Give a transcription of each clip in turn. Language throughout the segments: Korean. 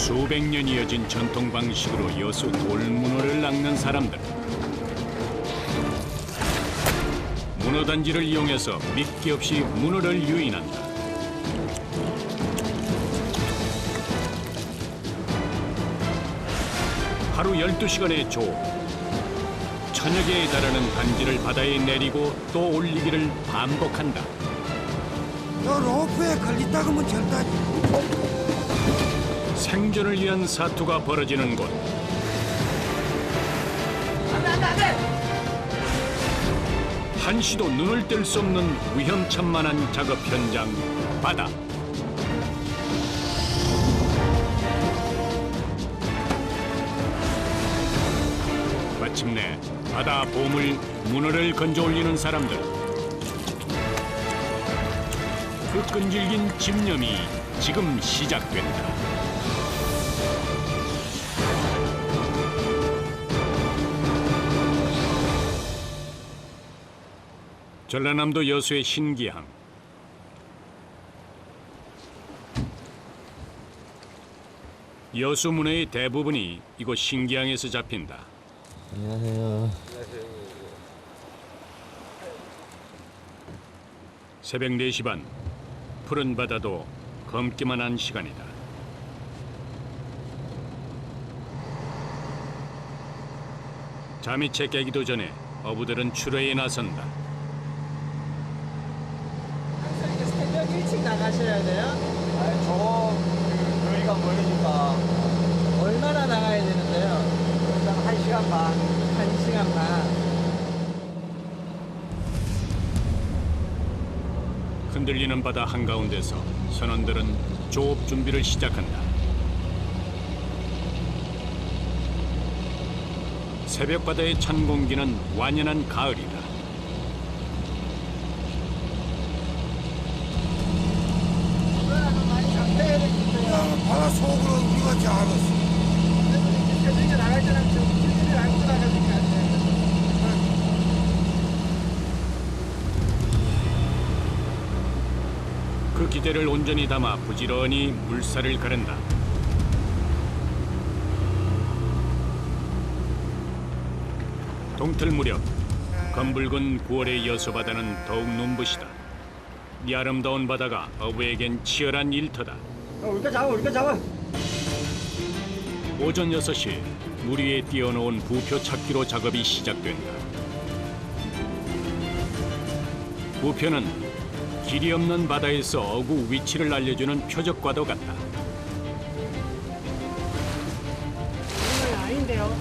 수백 년 이어진 전통 방식으로 여수 돌문어를 낚는 사람들. 문어단지를 이용해서 미끼 없이 문어를 유인한다. 하루 12시간의 조업. 천여 개에 달하는 단지를 바다에 내리고 또 올리기를 반복한다. 너 로프에 걸렸다 그러면 절다지. 생존을 위한 사투가 벌어지는 곳. 한시도 눈을 뗄 수 없는 위험천만한 작업 현장 바다. 마침내 바다 보물 문어를 건져 올리는 사람들. 그 끈질긴 집념이 지금 시작된다. 전라남도 여수의 신기항. 여수 문어의 대부분이 이곳 신기항에서 잡힌다. 안녕하세요. 새벽 4시 반, 푸른 바다도 검기만 한 시간이다. 잠이 채 깨기도 전에 어부들은 출회에 나선다. 항상 이렇게 새벽 일찍 나가셔야 돼요? 아니 저희가 멀리니까 얼마나 나가야 되는데요? 일단 1시간 반. 1시간 반. 흔들리는 바다 한가운데서 선원들은 조업 준비를 시작한다. 새벽 바다의 찬 공기는 완연한 가을이다. 그러나 많이 잡혀야 되겠어요. 바다 속으로 우리가 잘 알았어. 새벽에 나갈 때는 좀 길을 알고 나가니까 안 돼요. 그 기대를 온전히 담아 부지런히 물살을 가른다. 동틀 무렵 검붉은 9월의 여수 바다는 더욱 눈부시다. 이 아름다운 바다가 어부에겐 치열한 일터다. 우리가 잡아. 오전 6시 물 위에 띄워놓은 부표 찾기로 작업이 시작된다. 부표는 길이 없는 바다에서 어구 위치를 알려주는 표적과도 같다. 오늘 아닌데요?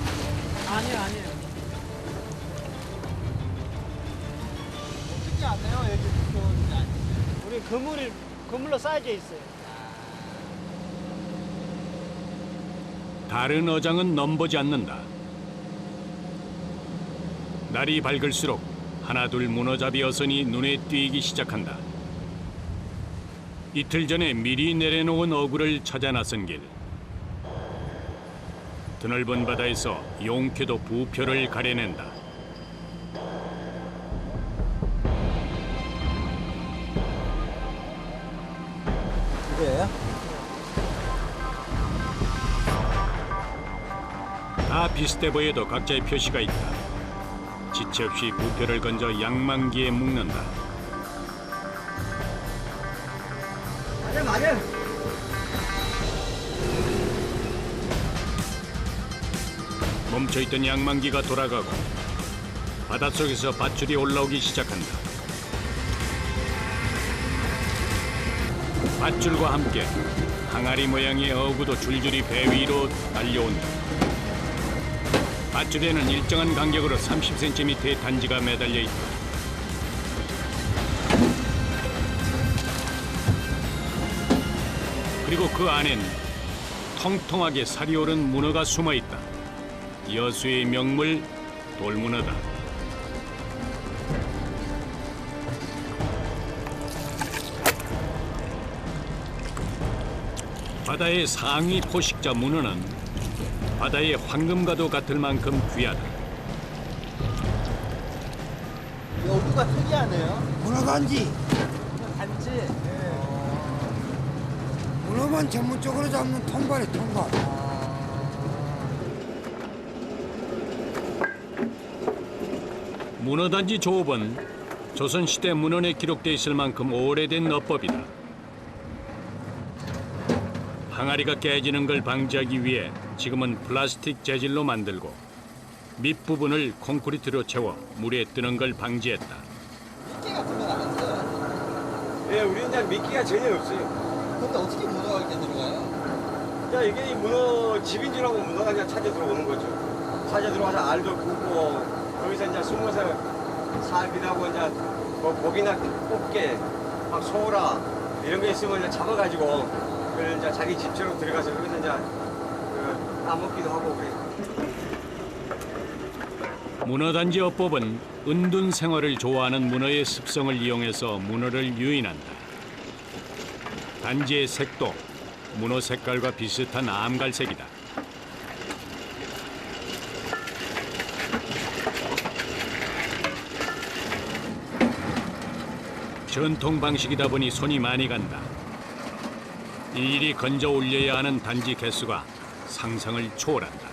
아니에요. 어떻게 안 해요? 여기 우리 그물로 쌓여져 있어요. 다른 어장은 넘보지 않는다. 날이 밝을수록 하나둘 문어잡이 어선이 눈에 띄기 시작한다. 이틀 전에 미리 내려놓은 어구를 찾아 나선 길. 드넓은 바다에서 용케도 부표를 가려낸다. 이거예요? 다 비슷해 보여도 각자의 표시가 있다. 지체 없이 부표를 건져 양만기에 묶는다. 맞아. 멈춰있던 양만기가 돌아가고 바닷속에서 밧줄이 올라오기 시작한다. 밧줄과 함께 항아리 모양의 어구도 줄줄이 배 위로 달려온다. 밧줄에는 일정한 간격으로 30cm의 단지가 매달려 있다. 그리고 그 안엔 통통하게 살이 오른 문어가 숨어 있다. 여수의 명물 돌문어다. 바다의 상위 포식자 문어는 바다의 황금과도 같을 만큼 귀하다. 여기가 특이하네요. 문어단지. 단지. 문어만 전문적으로 잡는 통발이 통발. 문어단지 조업은 조선시대 문헌에 기록돼 있을 만큼 오래된 어법이다. 항아리가 깨지는 걸 방지하기 위해 지금은 플라스틱 재질로 만들고 밑부분을 콘크리트로 채워 물에 뜨는 걸 방지했다. 미끼 같은 건 안 했어요? 예, 우리는 이제 미끼가 전혀 없어요. 근데 어떻게 문어가 이렇게 들어가요? 자, 이게 이 문어 집인 줄 알고 문어가 그냥 찾아 들어오는 거죠. 찾아 들어와서 알도 굽고, 거기서 이제 숨어서 살기도 하고, 이제 뭐 고기나 꽃게, 막 소라, 이런 거 있으면 이제 잡아가지고, 그걸 이제 자기 집처럼 들어가서 거기서 이제 따먹기도 하고 그래요. 문어단지 어법은 은둔 생활을 좋아하는 문어의 습성을 이용해서 문어를 유인한다. 단지의 색도 문어 색깔과 비슷한 암갈색이다. 전통 방식이다 보니 손이 많이 간다. 일일이 건져 올려야 하는 단지 개수가 상상을 초월한다.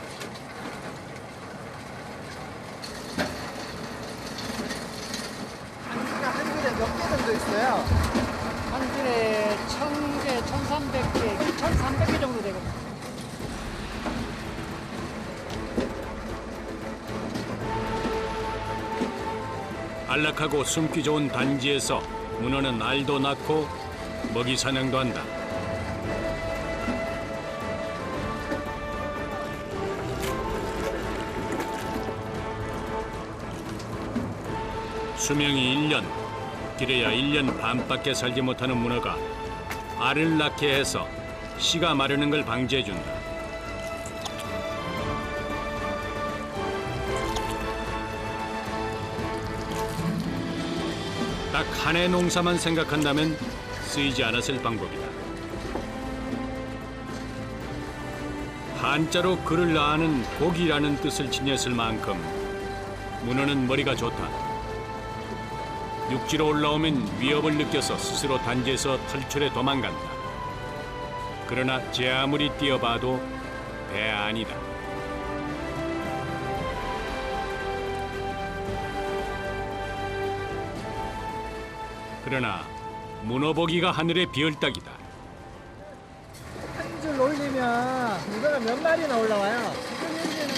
한 그릇에 몇 개 정도 있어요? 한 줄에 1,000개, 1,300개, 1,300개 정도 되거든요. 안락하고 숨기 좋은 단지에서 문어는 알도 낳고 먹이 사냥도 한다. 수명이 1년, 길어야 1년 반밖에 살지 못하는 문어가 알을 낳게 해서 씨가 마르는 걸 방지해준다. 딱 한 해 농사만 생각한다면 쓰이지 않았을 방법이다. 한자로 글을 낳는 복이라는 뜻을 지녔을 만큼 문어는 머리가 좋다. 육지로 올라오면 위협을 느껴서 스스로 단지에서 탈출해 도망간다. 그러나 제 아무리 뛰어봐도 배 아니다. 그러나 문어보기가 하늘의 별따기다. 한 줄 올리면 문어가 몇 마리나 올라와요? 지금 현재는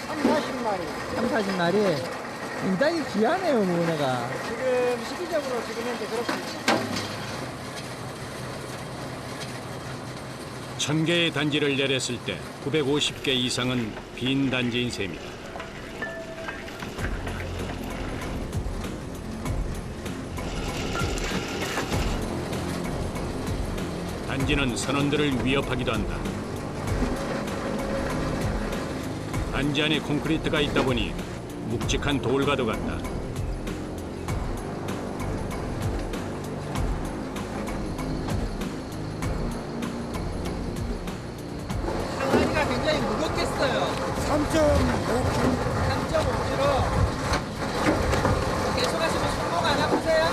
3, 40마리. 3, 40마리? 굉장히 귀하네요, 문어가. 지금 시기적으로 지금 현재 그렇습니다. 1000개의 단지를 내렸을 때 950개 이상은 빈 단지인 셈이다. 단지는 선원들을 위협하기도 한다. 단지 안에 콘크리트가 있다 보니 묵직한 돌과도 같다. 항아리가 굉장히 무겁겠어요. 3.5kg. 3.5kg. 계속 하시면 성공 안 아프세요?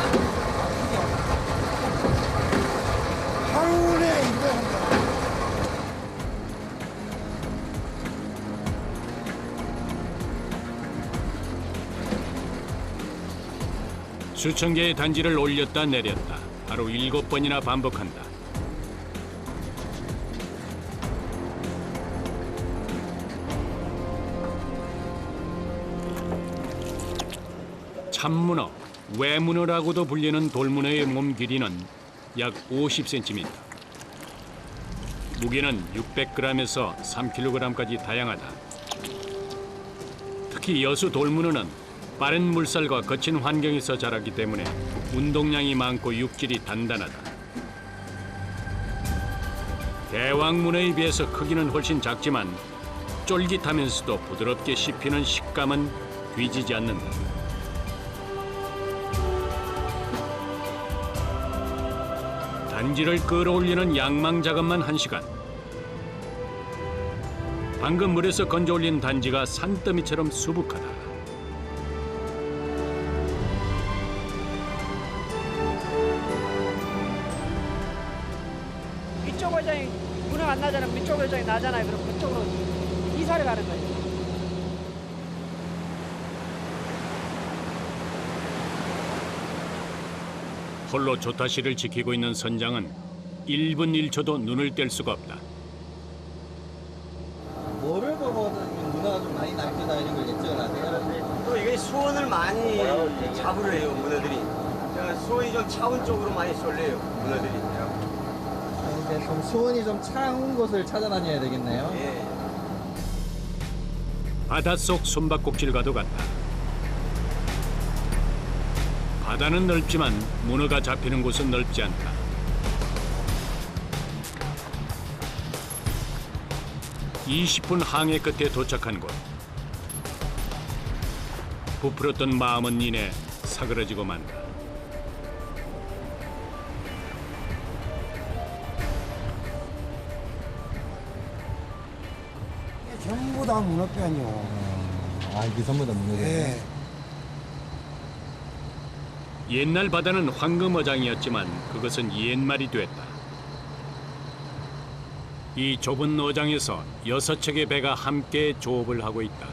하루에 이거 한다. 수천 개의 단지를 올렸다 내렸다. 하루 7번이나 반복한다. 참문어, 외문어라고도 불리는 돌문어의 몸 길이는 약 50cm. 무게는 600g에서 3kg까지 다양하다. 특히 여수 돌문어는 빠른 물살과 거친 환경에서 자라기 때문에 운동량이 많고 육질이 단단하다. 대왕문어에 비해서 크기는 훨씬 작지만 쫄깃하면서도 부드럽게 씹히는 식감은 뒤지지 않는다. 단지를 끌어올리는 양망 작업만 1시간. 방금 물에서 건져 올린 단지가 산더미처럼 수북하다. 이쪽 회장이 운영 안 나잖아. 이쪽 회장이 나잖아요. 그럼 그쪽으로 이사를 가는 거예요. 홀로 조타시를 지키고 있는 선장은 1분 1초도 눈을 뗄 수가 없다. 뭐를 보고는 문어가 좀 많이 낚이다 이런 걸 예측을 하세요? 또 이게 수온을 많이 잡으려 해요, 문어들이. 그러니까 수온이 좀 차운 쪽으로 많이 쏠려요, 문어들이. 이제 좀 수온이 좀 차가운 곳을 찾아다녀야 되겠네요. 예. 바닷속 숨바꼭질과도 같다. 바다는 넓지만 문어가 잡히는 곳은 넓지 않다. (20분) 항해 끝에 도착한 곳. 부풀었던 마음은 이내 사그러지고 만다. 이게 전부 다 문어뼈요. 아, 이게 전부 다 문어죠. 예. 옛날 바다는 황금어장이었지만 그것은 옛말이 됐다. 이 좁은 어장에서 6척의 배가 함께 조업을 하고 있다.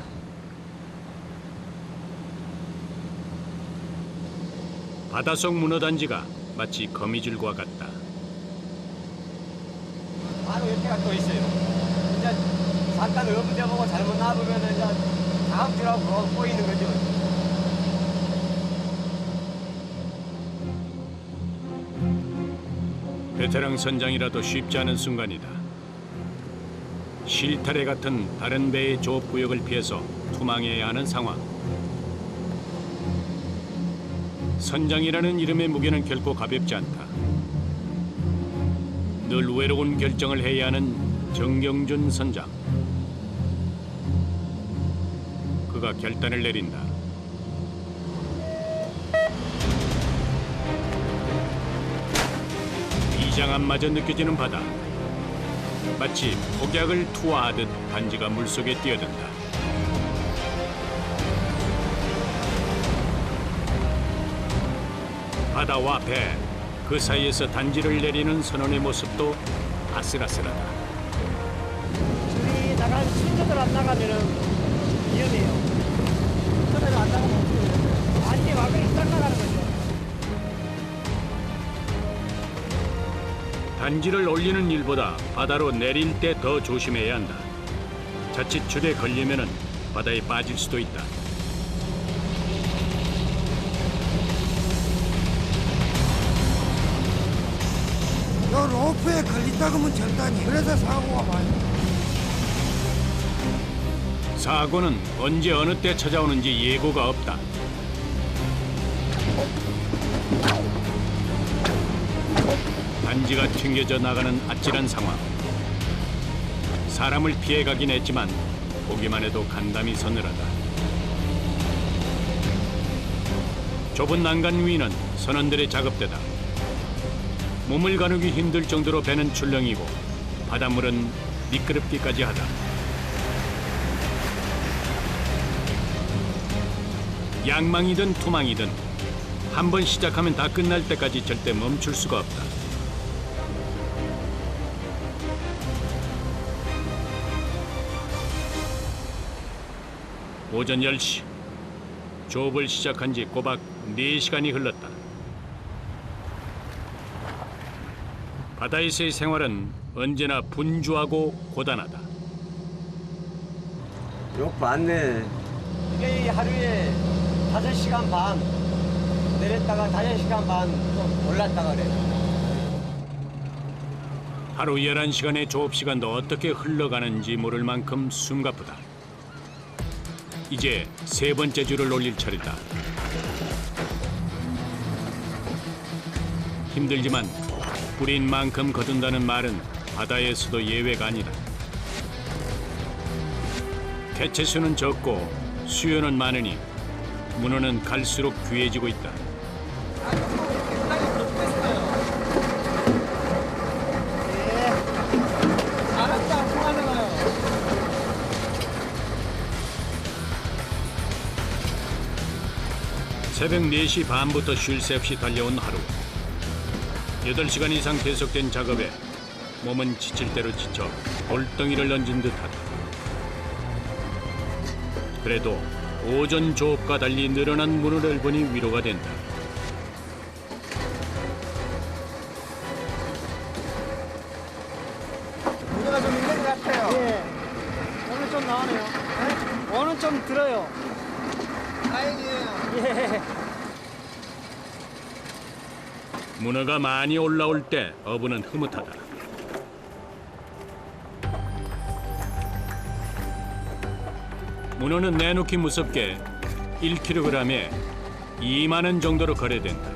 바다속 문어단지가 마치 거미줄과 같다. 바로 옆에가 또 있어요. 이제 잠깐 어부대 보고 잘못 놔보면 이제 다음 주라고 보이는 거죠. 베테랑 선장이라도 쉽지 않은 순간이다. 실타래 같은 다른 배의 조업 구역을 피해서 투망해야 하는 상황. 선장이라는 이름의 무게는 결코 가볍지 않다. 늘 외로운 결정을 해야 하는 정경준 선장. 그가 결단을 내린다. 비장함마저 느껴지는 바다. 마치 폭약을 투하하듯 단지가 물속에 뛰어든다. 바다와 배, 그 사이에서 단지를 내리는 선원의 모습도 아슬아슬하다. 줄이 나가면 순서대로 안 나가면은 위험해요. 순서대로 안 나가면 어떻게 돼요? 완전히 와그리 딱 나가는 거죠. 단지를 올리는 일보다 바다로 내릴 때 더 조심해야 한다. 자칫 줄에 걸리면은 바다에 빠질 수도 있다. 요 로프에 걸린다고 하면 절단이. 그래서 사고가 많이. 사고는 언제 어느 때 찾아오는지 예고가 없다. 단지가 튕겨져 나가는 아찔한 상황. 사람을 피해가긴 했지만 보기만 해도 간담이 서늘하다. 좁은 난간 위는 선원들의 작업대다. 몸을 가누기 힘들 정도로 배는 출렁이고 바닷물은 미끄럽기까지 하다. 양망이든 투망이든 한 번 시작하면 다 끝날 때까지 절대 멈출 수가 없다. 오전 10시. 조업을 시작한 지 꼬박 4시간이 흘렀다. 바다에서의 생활은 언제나 분주하고 고단하다. 요 맞네. 이게 하루에 5시간 반 내렸다가 5시간 반 또 올랐다가 그래. 하루 11시간의 조업 시간도 어떻게 흘러가는지 모를 만큼 숨가쁘다. 이제 3번째 줄을 올릴 차례다. 힘들지만 뿌린 만큼 거둔다는 말은 바다에서도 예외가 아니다. 개체수는 적고 수요는 많으니 문어는 갈수록 귀해지고 있다. 알았다, 통하는 거요. 새벽 4시 반부터 쉴 새 없이 달려온 하루. 8시간 이상 계속된 작업에 몸은 지칠 대로 지쳐 돌덩이를 던진 듯하다. 그래도 오전 조업과 달리 늘어난 문어를 보니 위로가 된다. 문어가 좀 있는 것 같아요. 예. 오늘 좀 나오네요. 오늘 좀 들어요. 다행이에요. 예. 문어가 많이 올라올 때 어부는 흐뭇하다. 문어는 내놓기 무섭게 1kg에 2만 원 정도로 거래된다.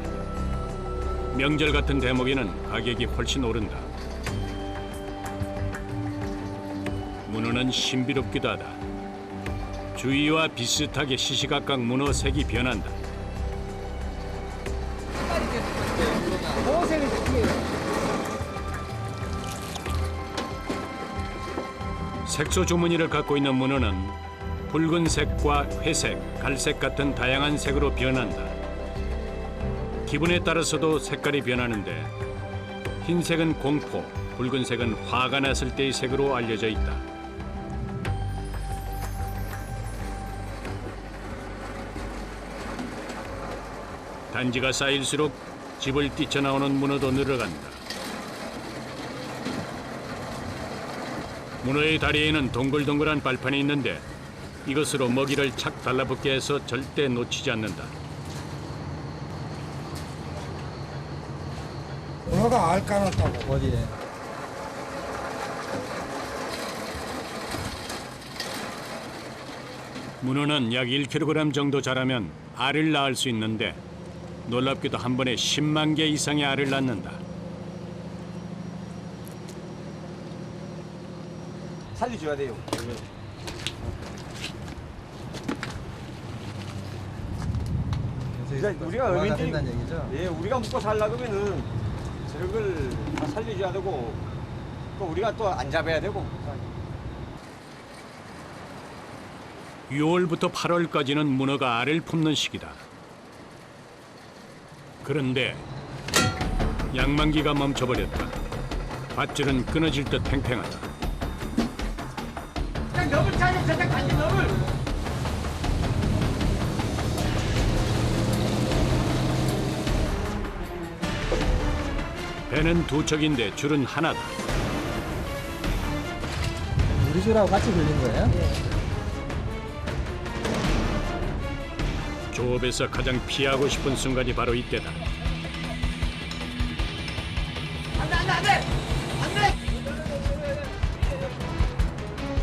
명절 같은 대목에는 가격이 훨씬 오른다. 문어는 신비롭기도 하다. 주위와 비슷하게 시시각각 문어 색이 변한다. 색깔이 계속 바뀌어요, 문어가. 보호색이 특이해요. 색소 주머니를 갖고 있는 문어는 붉은색과 회색, 갈색 같은 다양한 색으로 변한다. 기분에 따라서도 색깔이 변하는데 흰색은 공포, 붉은색은 화가 났을 때의 색으로 알려져 있다. 단지가 쌓일수록 집을 뛰쳐나오는 문어도 늘어간다. 문어의 다리에는 동글동글한 발판이 있는데 이것으로 먹이를 착 달라붙게 해서 절대 놓치지 않는다. 문어가 알 까놨다고. 어디에? 문어는 약 1kg 정도 자라면 알을 낳을 수 있는데 놀랍게도 한 번에 10만 개 이상의 알을 낳는다. 살려줘야 돼요. 그러니까 우리가 부화가 어민들이- 된다는 얘기죠? 예, 우리가 먹고 살려면 저걸 다 살려줘야 되고 또 우리가 또 안 잡아야 되고. 6월부터 8월까지는 문어가 알을 품는 시기다. 그런데 양만기가 멈춰버렸다. 밧줄은 끊어질 듯 팽팽하다. 배는 두 척인데 줄은 하나다. 우리 줄하고 같이 걸린 거예요? 조업에서 가장 피하고 싶은 순간이 바로 이때다.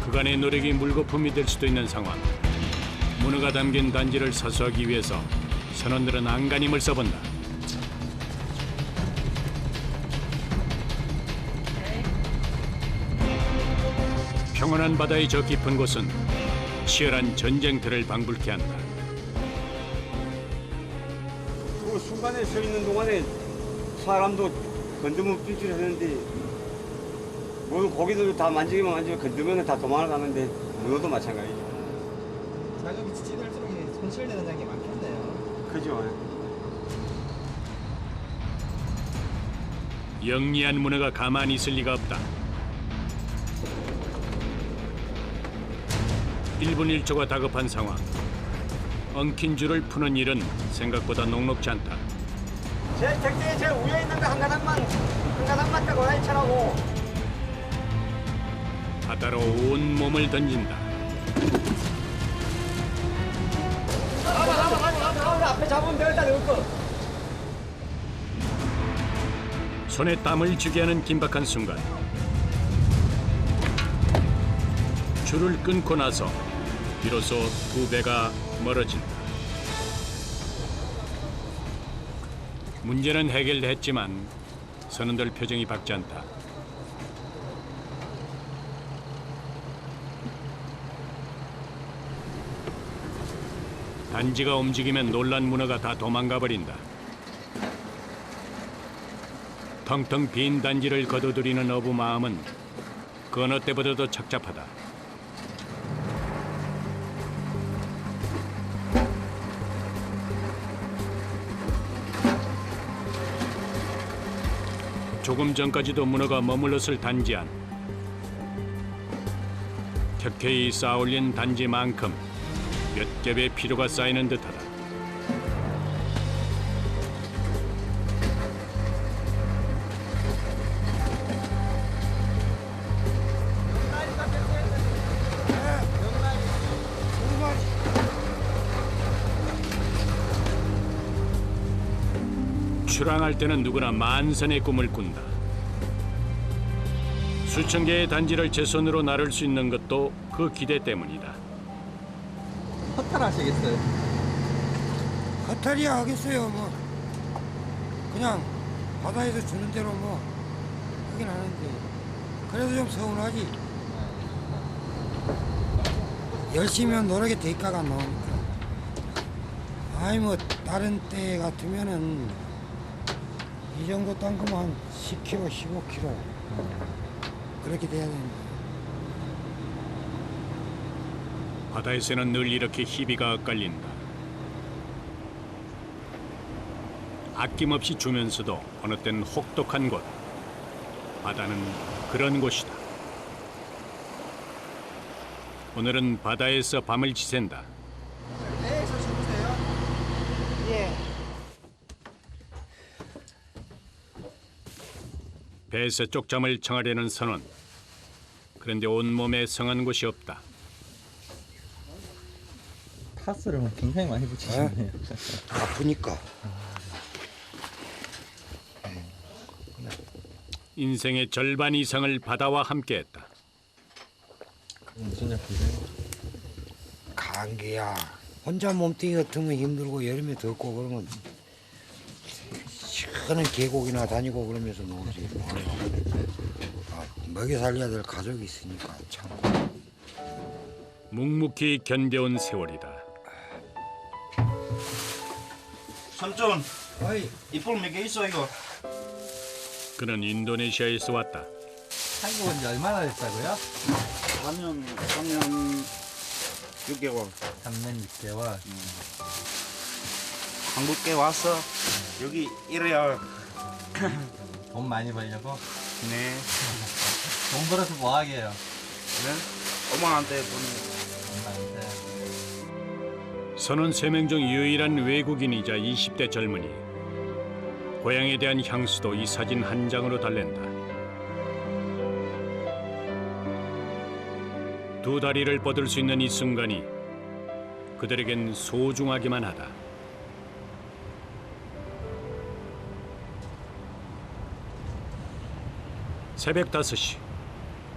그간의 노력이 물거품이 될 수도 있는 상황. 문어가 담긴 단지를 사수하기 위해서 선원들은 안간힘을 써본다. 평온한 바다의 저 깊은 곳은 치열한 전쟁터를 방불케 한다. 그 순간에 서 있는 동안에 사람도 건드면 삐뚤했는데 뭐 고기도 다 만지기만 만지면 건드면 다 도망가는데 문어도 마찬가지죠. 자격이 지칠수록 손실되는 게 많겠네요. 그죠. 영리한 문어가 가만히 있을 리가 없다. 1분 1초가 다급한 상황. 엉킨 줄을 푸는 일은 생각보다 녹록지 않다. 제 택대에 제 위에 있는 거 한 가닥만 딱 올라이쳐라고. 바다로 온 몸을 던진다. 앞에 잡으면 되겠다 이거. 손에 땀을 쥐게 하는 긴박한 순간. 줄을 끊고 나서 비로소 두 배가 멀어진다. 문제는 해결됐지만 선원들 표정이 밝지 않다. 단지가 움직이면 놀란 문어가 다 도망가 버린다. 텅텅 빈 단지를 거둬들이는 어부 마음은 그 어느 때보다도 착잡하다. 조금 전까지도 문어가 머물렀을 단지 안. 켜켜이 쌓아올린 단지만큼 몇 겹의 피로가 쌓이는 듯하다. 두 마리. 출항할 때는 누구나 만선의 꿈을 꾼다. 수천 개의 단지를 제 손으로 나를 수 있는 것도 그 기대 때문이다. 허탈하시겠어요? 허탈이야 하겠어요 뭐. 그냥 바다에서 주는 대로 뭐 하긴 하는데 그래도 좀 서운하지. 열심히 하면 노력의 대가가 나오니까. 아이 뭐 다른 때 같으면은 이 정도 딴 거면 한 10kg, 15kg 그렇게 돼야 됩니다. 바다에서는 늘 이렇게 희비가 엇갈린다. 아낌없이 주면서도 어느 땐 혹독한 곳. 바다는 그런 곳이다. 오늘은 바다에서 밤을 지샌다. 배에서 주무세요? 예. 배에서 쪽잠을 청하려는 선원. 그런데 온몸에 성한 곳이 없다. 파스를 굉장히 많이 붙이시네요. 아프니까. 인생의 절반 이상을 바다와 함께했다. 진짜 고생. 감기야. 혼자 몸뚱이 같으면 힘들고 여름에 덥고 그러면 시원한 계곡이나 다니고 그러면서 놀지. 먹여 살려야 될 가족이 있으니까 참고. 묵묵히 견뎌온 세월이다. 삼촌, 어이, 이불 몇 개 있어 이거? 그는 인도네시아에서 왔다. 한국 온 지 얼마나 됐다고요? 3년 6개월. 3년 6개월. 한국에 와서 여기 일해야. 돈 많이 벌려고? 네. 돈 벌어서 뭐 하게요? 네? 엄마한테 돈. 엄마한테. 선원 3명 중 유일한 외국인이자 20대 젊은이. 고향에 대한 향수도 이 사진 한 장으로 달랜다. 두 다리를 뻗을 수 있는 이 순간이 그들에겐 소중하기만 하다. 새벽 5시.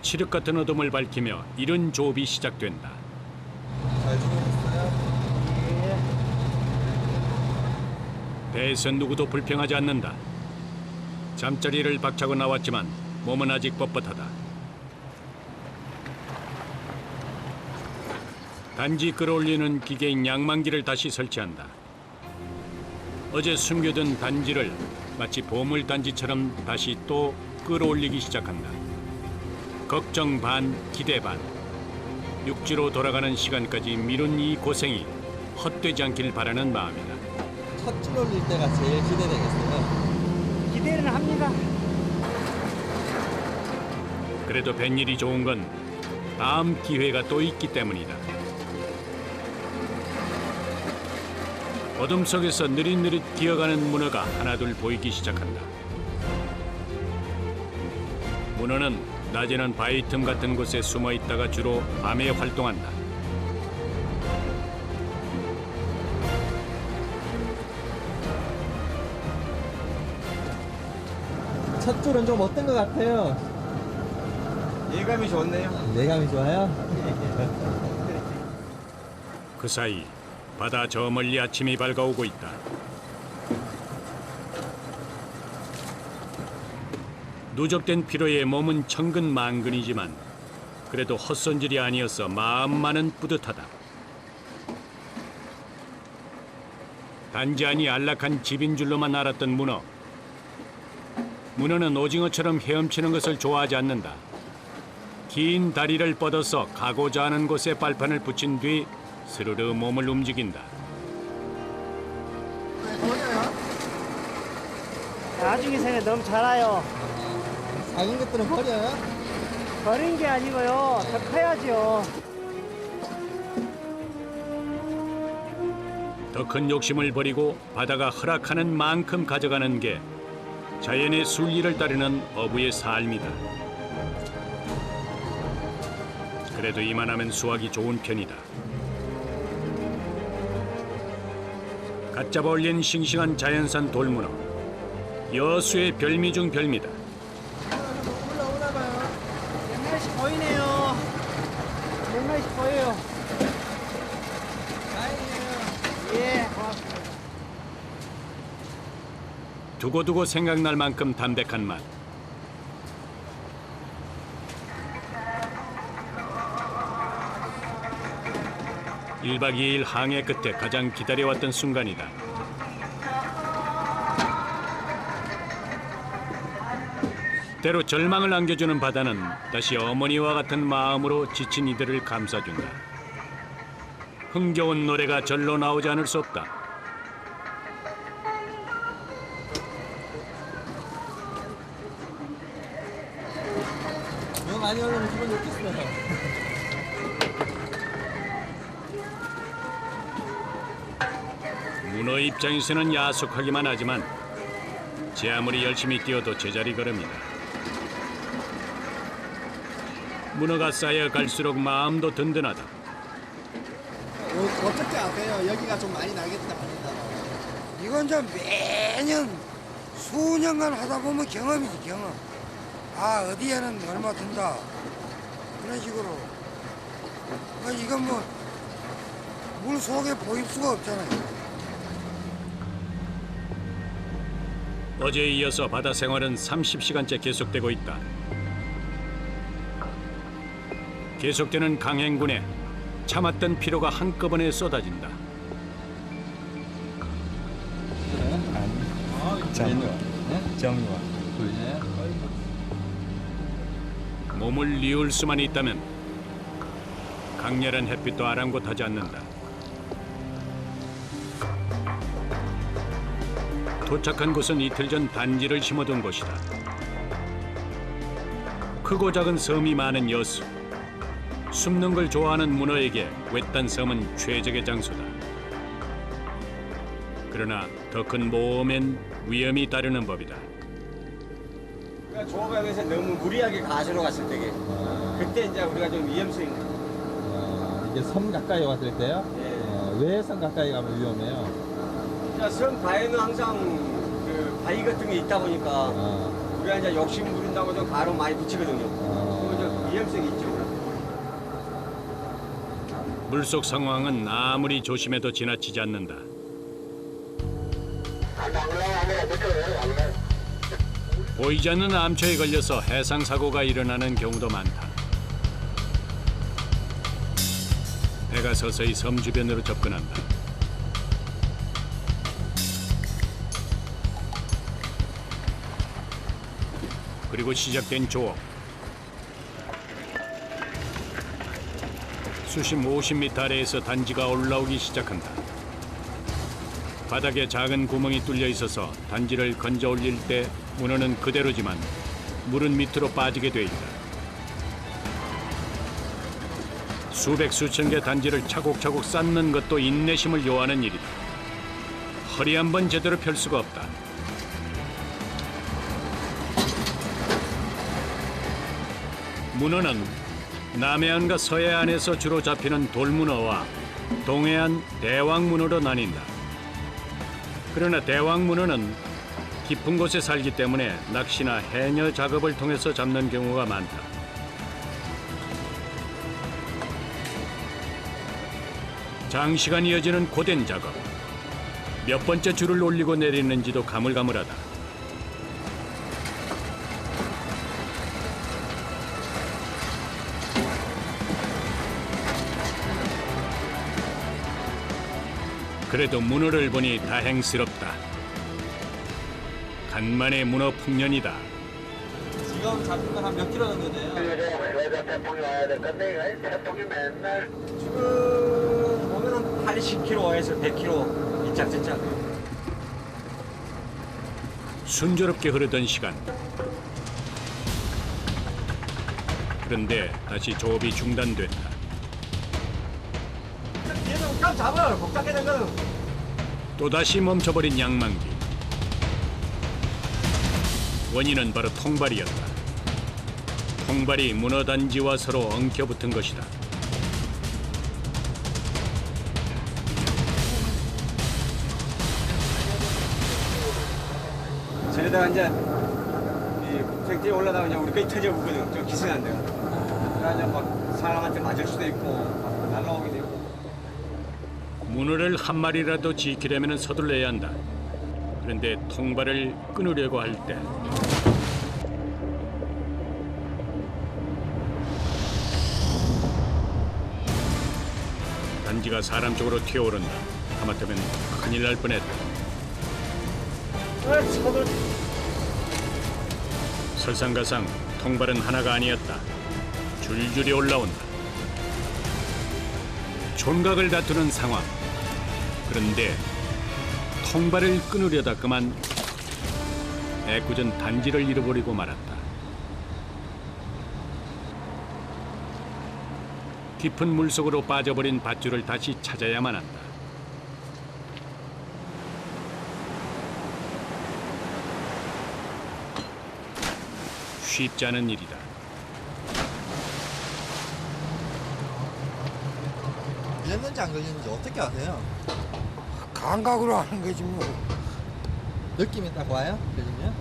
칠흑 같은 어둠을 밝히며 이른 조업이 시작된다. 잘 주무셨어요? 배에서 누구도 불평하지 않는다. 잠자리를 박차고 나왔지만 몸은 아직 뻣뻣하다. 단지 끌어올리는 기계인 양만기를 다시 설치한다. 어제 숨겨둔 단지를 마치 보물단지처럼 다시 또 끌어올리기 시작한다. 걱정 반, 기대 반. 육지로 돌아가는 시간까지 미룬 이 고생이 헛되지 않길 바라는 마음이다. 첫 줄 올릴 때가 제일 기대되겠어요. 기대는 합니다. 그래도 뱃일이 좋은 건 다음 기회가 또 있기 때문이다. 어둠 속에서 느릿느릿 기어가는 문어가 하나둘 보이기 시작한다. 문어는 낮에는 바위 틈 같은 곳에 숨어 있다가 주로 밤에 활동한다. 첫 줄은 좀 어떤 것 같아요? 예감이 좋네요. 내감이 좋아요? 그 사이 바다 저 멀리 아침이 밝아오고 있다. 누적된 피로에 몸은 천근만근이지만 그래도 헛손질이 아니어서 마음만은 뿌듯하다. 단지 안이 안락한 집인 줄로만 알았던 문어. 문어는 오징어처럼 헤엄치는 것을 좋아하지 않는다. 긴 다리를 뻗어서 가고자 하는 곳에 발판을 붙인 뒤 스르르 몸을 움직인다. 나중에 생각 너무 자라요. 작은 것들은 버려요? 버린 게 아니고요. 더 커야죠. 더 큰 욕심을 버리고 바다가 허락하는 만큼 가져가는 게 자연의 순리를 따르는 어부의 삶이다. 그래도 이만하면 수확이 좋은 편이다. 갓 잡아 올린 싱싱한 자연산 돌문어. 여수의 별미 중 별미다. 올라오나 봐요. 몇 마리씩 보이네요. 몇 마리씩 보여요. 다행이에요. 예, 고맙습니다. 두고두고 생각날 만큼 담백한 맛. 일박 2일 항해 끝에 가장 기다려왔던 순간이다. 때로 절망을 안겨주는 바다는 다시 어머니와 같은 마음으로 지친 이들을 감싸준다. 흥겨운 노래가 절로 나오지 않을 수 없다. 너무 많이 올라오면 기분 좋겠어요. 문어 입장에서는 야속하기만 하지만 제 아무리 열심히 뛰어도 제자리 걸음이다. 문어가 쌓여 갈수록 마음도 든든하다. 어떻게 아세요? 여기가 좀 많이 나겠다 합니다. 이건 좀 매년 수년간 하다 보면 경험이지, 경험. 아, 어디에는 얼마 든다. 그런 식으로. 그러니까 이건 뭐, 물 속에 보일 수가 없잖아요. 어제에 이어서 바다 생활은 30시간째 계속되고 있다. 계속되는 강행군에 참았던 피로가 한꺼번에 쏟아진다. 몸을 리울 수만 있다면 강렬한 햇빛도 아랑곳하지 않는다. 도착한 곳은 이틀 전 단지를 심어둔 곳이다. 크고 작은 섬이 많은 여수. 숨는 걸 좋아하는 문어에게 외딴 섬은 최적의 장소다. 그러나 더 큰 모험엔 위험이 따르는 법이다. 그러니까 조업하면서 너무 무리하게 가시러 갔을 때게 그때 이제 우리가 좀 위험성이 있는 이게 섬 가까이 왔을 때요? 예. 왜 섬 가까이 가면 위험해요? 그러니까 섬 가에는 항상 그 바위 같은 게 있다 보니까 우리가 이제 욕심 부린다고 좀 가로 많이 붙이거든요. 그거 좀 위험성이 있죠. 물속 상황은 아무리 조심해도 지나치지 않는다. 보이지 않는 암초에 걸려서 해상 사고가 일어나는 경우도 많다. 배가 서서히 섬 주변으로 접근한다. 그리고 시작된 조업. 수심 50m 아래에서 단지가 올라오기 시작한다. 바닥에 작은 구멍이 뚫려 있어서 단지를 건져 올릴 때 문어는 그대로지만 물은 밑으로 빠지게 돼 있다. 수백 수천 개 단지를 차곡차곡 쌓는 것도 인내심을 요하는 일이다. 허리 한 번 제대로 펼 수가 없다. 문어는 남해안과 서해안에서 주로 잡히는 돌문어와 동해안 대왕문어로 나뉜다. 그러나 대왕문어는 깊은 곳에 살기 때문에 낚시나 해녀 작업을 통해서 잡는 경우가 많다. 장시간 이어지는 고된 작업. 몇 번째 줄을 올리고 내리는지도 가물가물하다. 그래도 문어를 보니 다행스럽다. 간만의 문어 풍년이다. 지금 잡힌 건 한 몇 킬로 정도 돼요? 지금 보면은 80kg에서 100kg 이짝저짝. 순조롭게 흐르던 시간. 그런데 다시 조업이 중단됐다. 얘는 감 잡아. 복잡해 된 거는. 또다시 멈춰버린 양만기. 원인은 바로 통발이었다. 통발이 문어단지와 서로 엉켜붙은 것이다. 저러다가 이제 이 국택지에 올라다가 이제 우리까지 터져보거든. 저 기승한 데가. 그래가지고 막 사람한테 맞을 수도 있고 막 날라오기도 있고. 문어를 한 마리라도 지키려면 서둘러야 한다. 그런데 통발을 끊으려고 할 때 단지가 사람 쪽으로 튀어오른다. 하마터면 큰일 날 뻔했다. 설상가상 통발은 하나가 아니었다. 줄줄이 올라온다. 촌각을 다투는 상황. 그런데 통발을 끊으려다 그만 애꿎은 단지를 잃어버리고 말았다. 깊은 물속으로 빠져버린 밧줄을 다시 찾아야만 한다. 쉽지 않은 일이다. 걸렸는지 안 걸렸는지 어떻게 아세요? 감각으로 하는 거지 뭐. 느낌이 딱 와요? 걸리면?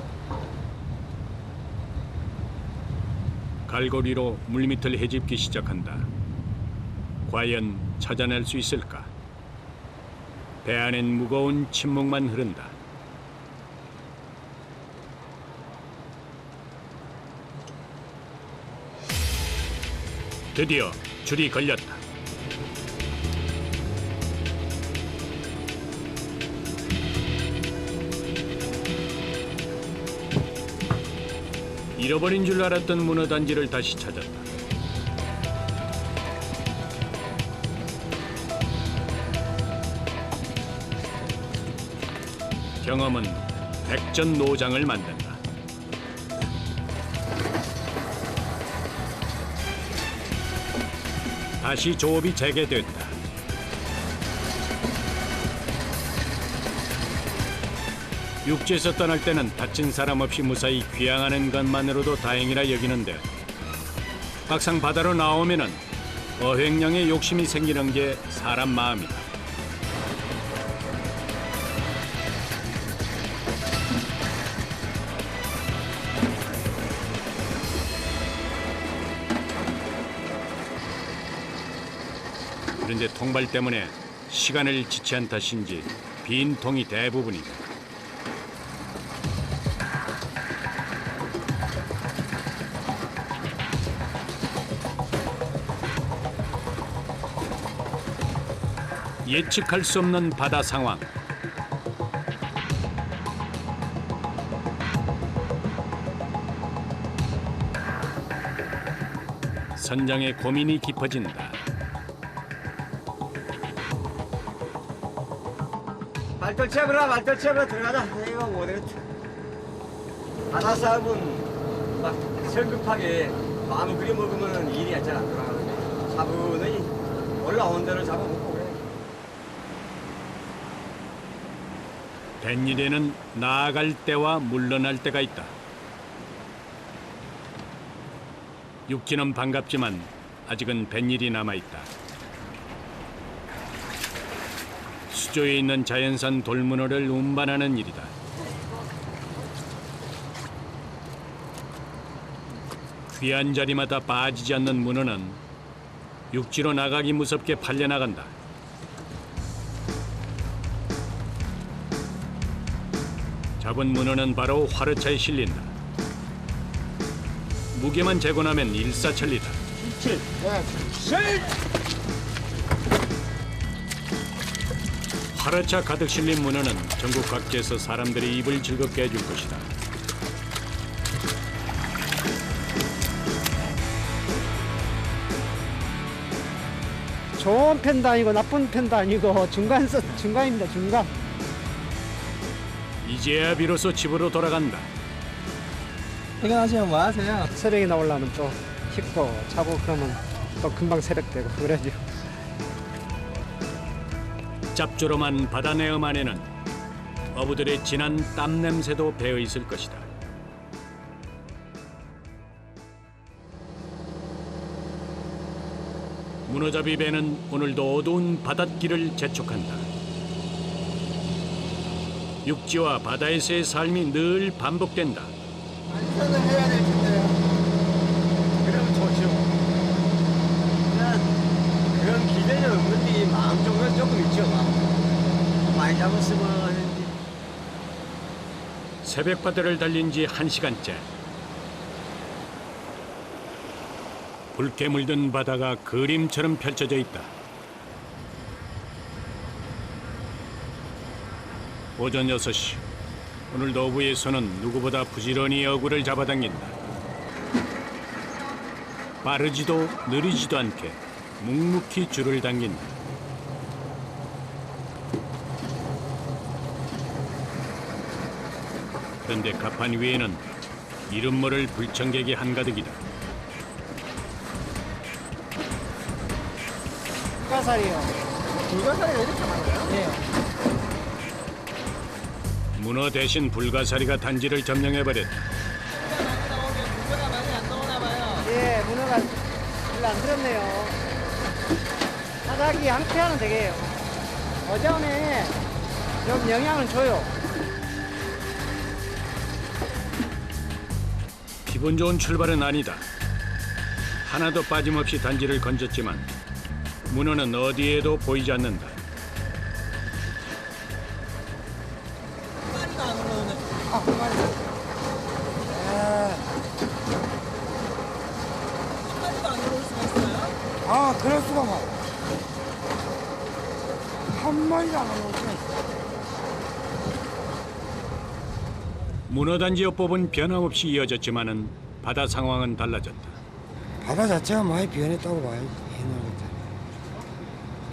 갈고리로 물밑을 헤집기 시작한다. 과연 찾아낼 수 있을까? 배 안엔 무거운 침묵만 흐른다. 드디어 줄이 걸렸다. 잃어버린 줄 알았던 문어단지를 다시 찾았다. 경험은 백전노장을 만든다. 다시 조업이 재개됐다. 육지에서 떠날 때는 다친 사람 없이 무사히 귀향하는 것만으로도 다행이라 여기는데 막상 바다로 나오면은 어획량에 욕심이 생기는 게 사람 마음이다. 그런데 통발 때문에 시간을 지체한 탓인지 빈 통이 대부분이다. 예측할 수 없는 바다 상황. 선장의 고민이 깊어진다. 말돌 채우라 말돌 채우라 들어가자. 이거 못하겠다. 바다 사업은 막 성급하게 마음 그리 먹으면 일이 잘 안 돌아가는데 차분히 올라온 대로 잡아먹고 그래. 뱃일에는 나아갈 때와 물러날 때가 있다. 육지는 반갑지만 아직은 뱃일이 남아있다. 수조에 있는 자연산 돌문어를 운반하는 일이다. 귀한 자리마다 빠지지 않는 문어는 육지로 나가기 무섭게 팔려나간다. 잡은 문어는 바로 화르차에 실린다. 무게만 재고 나면 일사천리다. 화르차 가득 실린 문어는 전국 각지에서 사람들의 입을 즐겁게 해줄 것이다. 좋은 편도 아니고 나쁜 편도 아니고 중간입니다. 중간. 이제야 비로소 집으로 돌아간다. 퇴근하시면 뭐 하세요? 새벽에 나오려면 좀 씻고 자고 그러면 또 금방 새벽 되고 그러죠. 짭조름한 바다 내음 안에는 어부들의 진한 땀 냄새도 배어 있을 것이다. 문어잡이 배는 오늘도 어두운 바닷길을 재촉한다. 육지와 바다에서의 삶이 늘 반복된다. 안전을 해야 될 텐데요. 그러면 좋죠. 그런 기대는 없는데 마음 정도는 조금 있죠. 마음. 많이 잡았으면 하는데. 새벽 바다를 달린 지 1시간째. 붉게 물든 바다가 그림처럼 펼쳐져 있다. 오전 6시. 오늘도 어부에서는 누구보다 부지런히 어구를 잡아당긴다. 빠르지도 느리지도 않게 묵묵히 줄을 당긴다. 그런데 갑판 위에는 이름 모를 불청객이 한가득이다. 불가사리요. 불가사리가 이렇게 많아요? 예. 문어 대신 불가사리가 단지를 점령해버렸다. 문어가 많이 안 나오나 봐요. 예, 문어가 별로 안 들었네요. 바닥이 한 쾌하는 되게요. 어전에 좀 영향을 줘요. 기분 좋은 출발은 아니다. 하나도 빠짐없이 단지를 건졌지만 문어는 어디에도 보이지 않는다. 마리가 안 올라오네. 아, 한 마리. 에, 마리가 안 올라올 수가 있어요? 아, 그럴 수가 봐. 한 마리도 안 올라올 수가 있어. 문어 단지 요법은 변함없이 이어졌지만은 바다 상황은 달라졌다. 바다 자체가 많이 변했다고 봐요. 옛날부터.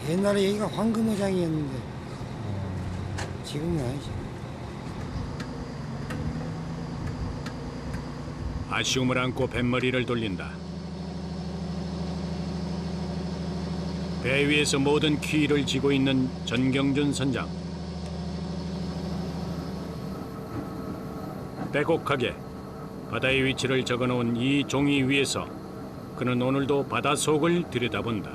옛날에 여기가 황금어장이었는데 지금은 아니지. 아쉬움을 안고 뱃머리를 돌린다. 배 위에서 모든 키를 쥐고 있는 전경준 선장. 빼곡하게 바다의 위치를 적어놓은 이 종이 위에서 그는 오늘도 바다 속을 들여다본다.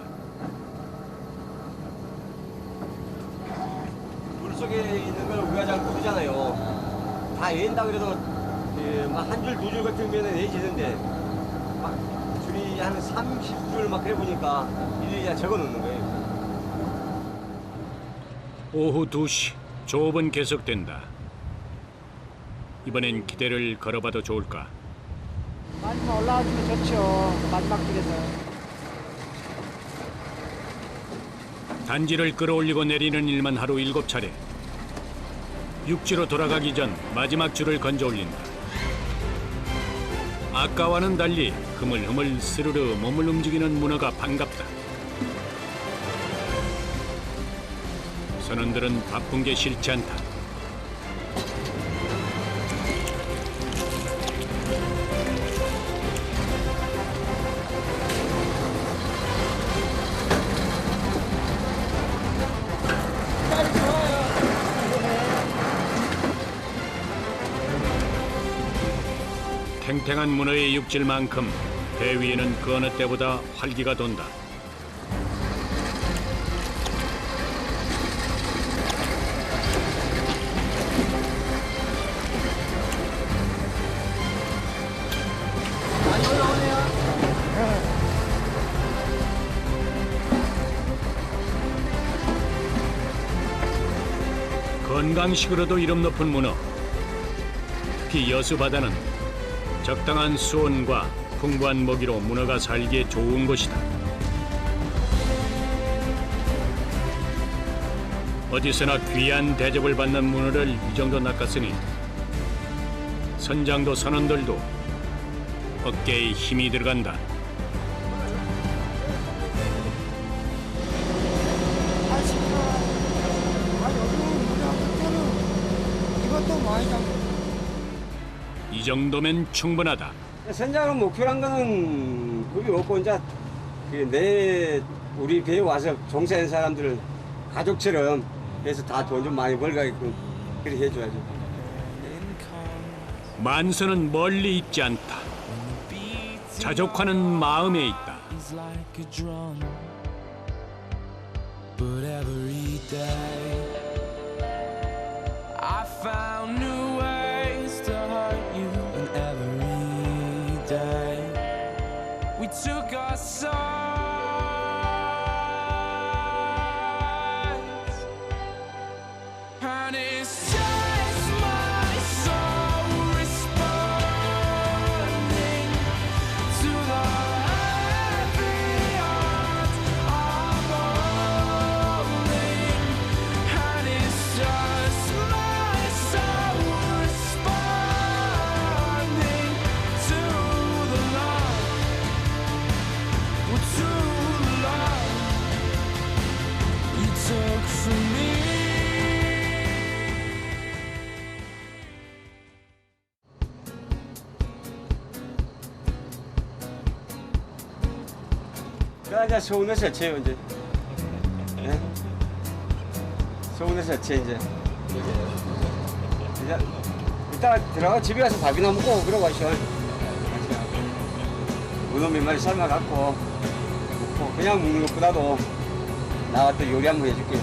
물 속에 있는 걸 우리가 잘 모르잖아요. 다 외인다 그래도 한 줄, 두 줄 같으면 외지는데 막 줄이 한 30줄 막 그래 보니까 일일이 적어 놓는 거예요. 오후 2시 조업은 계속된다. 이번엔 기대를 걸어봐도 좋을까? 많이만 올라와주면 좋죠. 마지막 길에서. 단지를 끌어올리고 내리는 일만 하루 7차례. 육지로 돌아가기 전 마지막 줄을 건져 올린다. 아까와는 달리 흐물흐물 스르르 몸을 움직이는 문어가 반갑다. 선원들은 바쁜 게 싫지 않다. 탱탱한 문어의 육질만큼 배 위에는 그 어느 때보다 활기가 돈다. 많이 올라오네요. 건강식으로도 이름 높은 문어. 특히 여수 바다는 적당한 수온과 풍부한 먹이로 문어가 살기에 좋은 곳이다. 어디서나 귀한 대접을 받는 문어를 이 정도 낚았으니 선장도 선원들도 어깨에 힘이 들어간다. 아쉽다. 아니, 어두운 무장 끝에는 이것 또 많이 잡고. 이 정도면 충분하다. 선장은 목표란 거는 그게 없고 이제 우리 배에 와서 종사하는 사람들을 가족처럼 해서 다 돈 좀 많이 벌게끔 그렇게 해줘야죠. 만선은 멀리 있지 않다. 자족하는 마음에 있다. like a drum. But every day I found new ways to hurt you, and every day we took our sides, and it's just my soul responding to the heavy heart I'm holding, and it's just my soul responding to the love, to the love you took from me. 그러니까 이제 서운해서 채요 이제. 예? 서운해서 채 이제. 이제 이따 들어가 집에 가서 밥이나 먹고 그러고 가시오. 문어 몇 마리 삶아 갖고 먹고 그냥 먹는 것보다도 나와 또 요리 한번 해줄게.